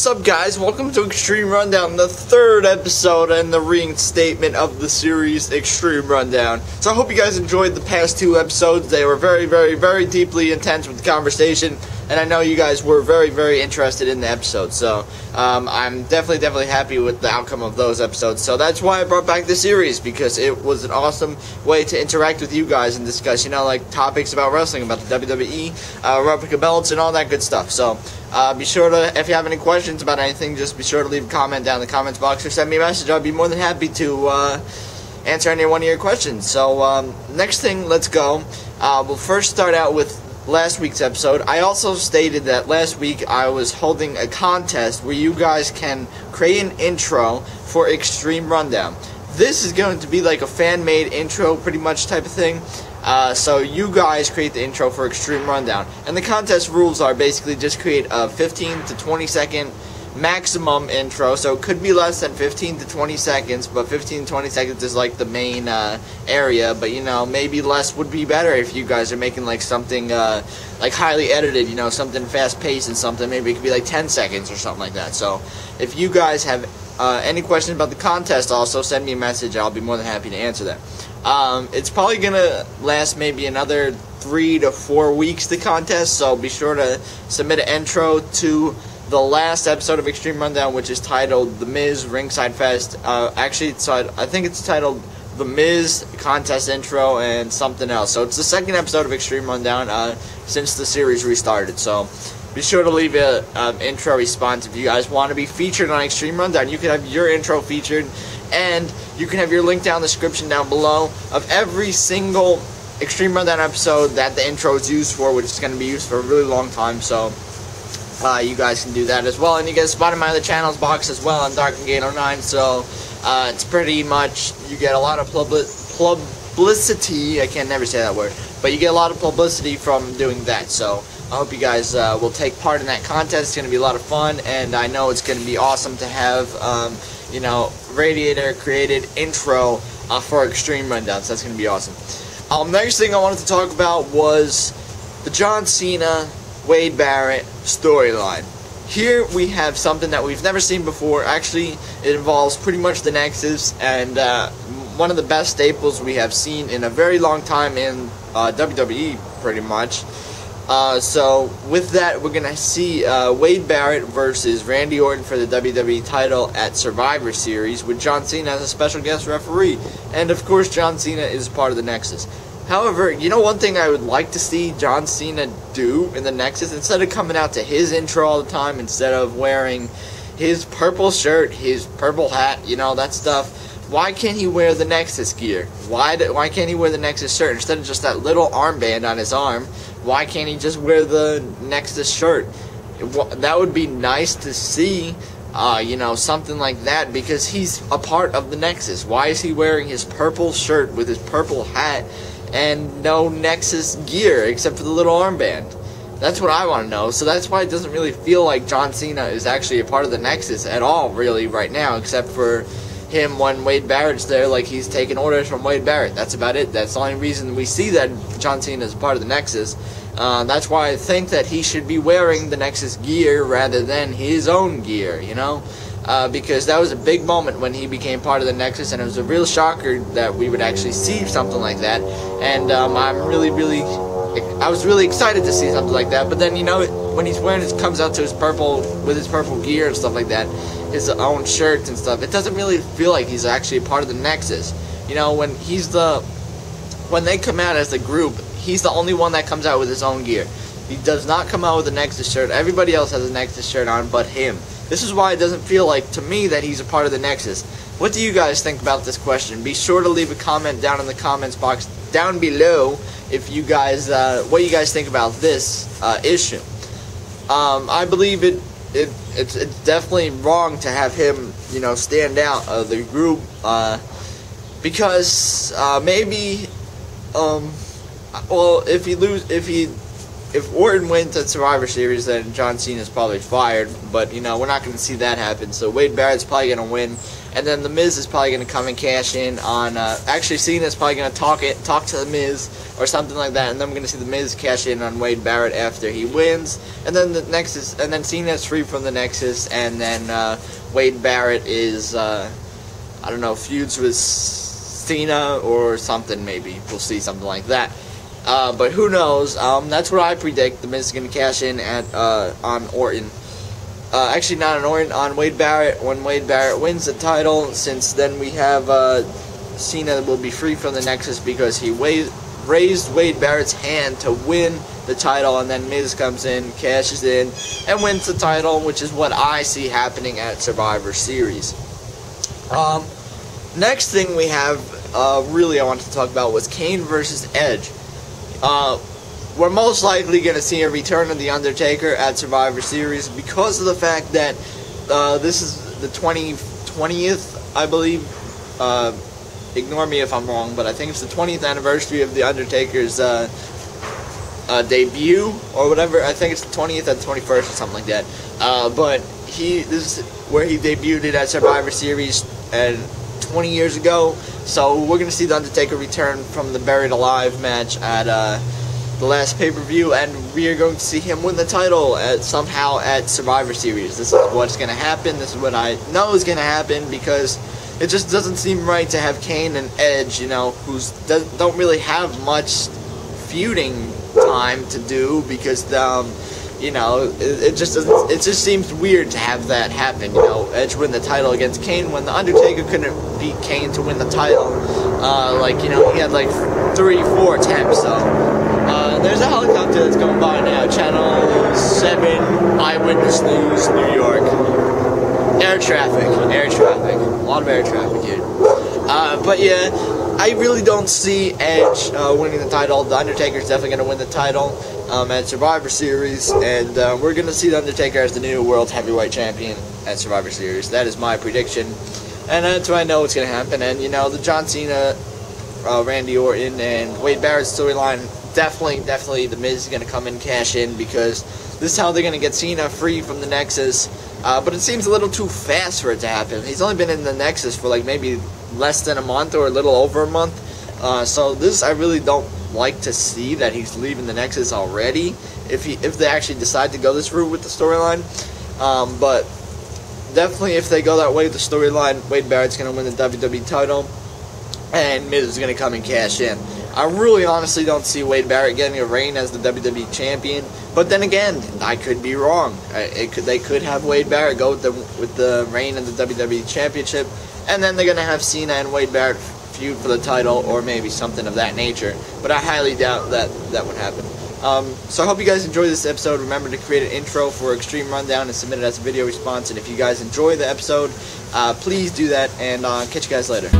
What's up, guys? Welcome to X-Treme Rundown, the third episode and the reinstatement of the series X-Treme Rundown. So I hope you guys enjoyed the past two episodes. They were very deeply intense with the conversation, and I know you guys were very interested in the episode. So I'm definitely happy with the outcome of those episodes. So that's why I brought back the series, because it was an awesome way to interact with you guys and discuss, like topics about wrestling, about the WWE, replica belts, and all that good stuff. So be sure to, if you have any questions about anything, just be sure to leave a comment down in the comments box or send me a message. I'll be more than happy to answer any one of your questions. So next thing, let's go. We'll first start out with last week's episode. I also stated that last week I was holding a contest where you guys can create an intro for X-Treme Rundown. This is going to be like a fan-made intro pretty much type of thing. So you guys create the intro for X-Treme Rundown. And the contest rules are basically just create a 15 to 20 second maximum intro. So it could be less than 15 to 20 seconds, but 15 to 20 seconds is like the main area. But maybe less would be better if you guys are making like something like highly edited, something fast-paced and something. Maybe it could be like 10 seconds or something like that. So if you guys have any questions about the contest, also send me a message. I'll be more than happy to answer that. It's probably gonna last maybe another 3 to 4 weeks, the contest, so be sure to submit an intro to the last episode of X-Treme Rundown, which is titled The Miz Ringside Fest. Actually, I think it's titled The Miz Contest Intro and something else. So it's the second episode of X-Treme Rundown since the series restarted. So be sure to leave an intro response if you guys want to be featured on X-Treme Rundown. You can have your intro featured, and you can have your link down in the description down below of every single X-Treme Rundown episode that the intro is used for, which is going to be used for a really long time. So you guys can do that as well. And you get a spot in my other channels box as well on Dark and Gate 09. So it's pretty much, you get a lot of publicity. I can never say that word, but you get a lot of publicity from doing that. So I hope you guys will take part in that contest. It's going to be a lot of fun, and I know it's going to be awesome to have Radiator created intro for X-Treme Rundown, so that's going to be awesome. Next thing I wanted to talk about was the John Cena, Wade Barrett storyline. Here we have something that we've never seen before. Actually, it involves pretty much the Nexus, and one of the best staples we have seen in a very long time in WWE, pretty much. So with that, we're gonna see Wade Barrett versus Randy Orton for the WWE title at Survivor Series, with John Cena as a special guest referee, and of course John Cena is part of the Nexus. However, one thing I would like to see John Cena do in the Nexus, instead of coming out to his intro all the time, instead of wearing his purple shirt, his purple hat, that stuff, why can't he wear the Nexus gear? Why can't he wear the Nexus shirt instead of just that little armband on his arm? Why can't he just wear the Nexus shirt? That would be nice to see, something like that, because he's a part of the Nexus. Why is he wearing his purple shirt with his purple hat and no Nexus gear except for the little armband? That's what I want to know. So that's why it doesn't really feel like John Cena is actually a part of the Nexus at all, really, right now, except for him when Wade Barrett's there, like he's taking orders from Wade Barrett. That's about it. That's the only reason we see that John Cena is part of the Nexus. That's why I think that he should be wearing the Nexus gear rather than his own gear, because that was a big moment when he became part of the Nexus, and it was a real shocker that we would actually see something like that. And I was really excited to see something like that. But then, when he's wearing comes out to his purple, with his purple gear and stuff like that, his own shirts and stuff, it doesn't really feel like he's actually a part of the Nexus. When they come out as a group, he's the only one that comes out with his own gear. He does not come out with a Nexus shirt. Everybody else has a Nexus shirt on but him. This is why it doesn't feel like, to me, that he's a part of the Nexus. What do you guys think about this question? Be sure to leave a comment down in the comments box down below if you guys, what you guys think about this issue. I believe it's definitely wrong to have him, stand out of the group, because maybe, well, if Orton wins at Survivor Series, then John Cena's probably fired. But we're not going to see that happen. So Wade Barrett's probably going to win. and then The Miz is probably going to come and cash in on, actually Cena's probably going to talk to The Miz or something like that, and then we're going to see The Miz cash in on Wade Barrett after he wins, and then the Nexus, and then Cena's free from the Nexus, and then Wade Barrett is, I don't know, feuds with Cena or something, maybe. We'll see something like that. But who knows? That's what I predict. The Miz is going to cash in at on Orton. Actually, not on Orton, on Wade Barrett. When Wade Barrett wins the title, since then we have Cena will be free from the Nexus because he raised Wade Barrett's hand to win the title, and then Miz comes in, cashes in, and wins the title, which is what I see happening at Survivor Series. Next thing we have, really I wanted to talk about, was Kane versus Edge. We're most likely going to see a return of The Undertaker at Survivor Series because of the fact that this is the 20th, I believe. Ignore me if I'm wrong, but I think it's the 20th anniversary of The Undertaker's debut or whatever. I think it's the 20th and 21st or something like that. But this is where he debuted it at Survivor Series and 20 years ago. So we're going to see The Undertaker return from the Buried Alive match at the last pay-per-view, and we are going to see him win the title somehow at Survivor Series. This is what's going to happen. This is what I know is going to happen because it just doesn't seem right to have Kane and Edge, you know, who don't really have much feuding time to do because, you know, it just seems weird to have that happen. You know, Edge win the title against Kane when The Undertaker couldn't beat Kane to win the title. Like, you know, he had like 3-4 attempts, so. There's a helicopter that's going by now. Channel 7, Eyewitness News, New York. Air traffic. A lot of air traffic here. But yeah, I really don't see Edge winning the title. The Undertaker's definitely going to win the title at Survivor Series, and we're going to see The Undertaker as the new World Heavyweight Champion at Survivor Series. That is my prediction, and that's what I know what's going to happen. And, you know, the John Cena, Randy Orton, and Wade Barrett storyline, definitely The Miz is going to come and cash in because this is how they're going to get Cena free from the Nexus. But it seems a little too fast for it to happen. He's only been in the Nexus for like maybe less than a month or a little over a month. So this, I really don't like to see that he's leaving the Nexus already. If they actually decide to go this route with the storyline. But definitely if they go that way with the storyline, Wade Barrett's going to win the WWE title. And Miz is going to come and cash in. I really honestly don't see Wade Barrett getting a reign as the WWE Champion. But then again, I could be wrong. They could have Wade Barrett go with the reign of the WWE Championship. And then they're going to have Cena and Wade Barrett feud for the title or maybe something of that nature. But I highly doubt that would happen. So I hope you guys enjoyed this episode. Remember to create an intro for X-Treme Rundown and submit it as a video response. And if you guys enjoy the episode, please do that. And catch you guys later.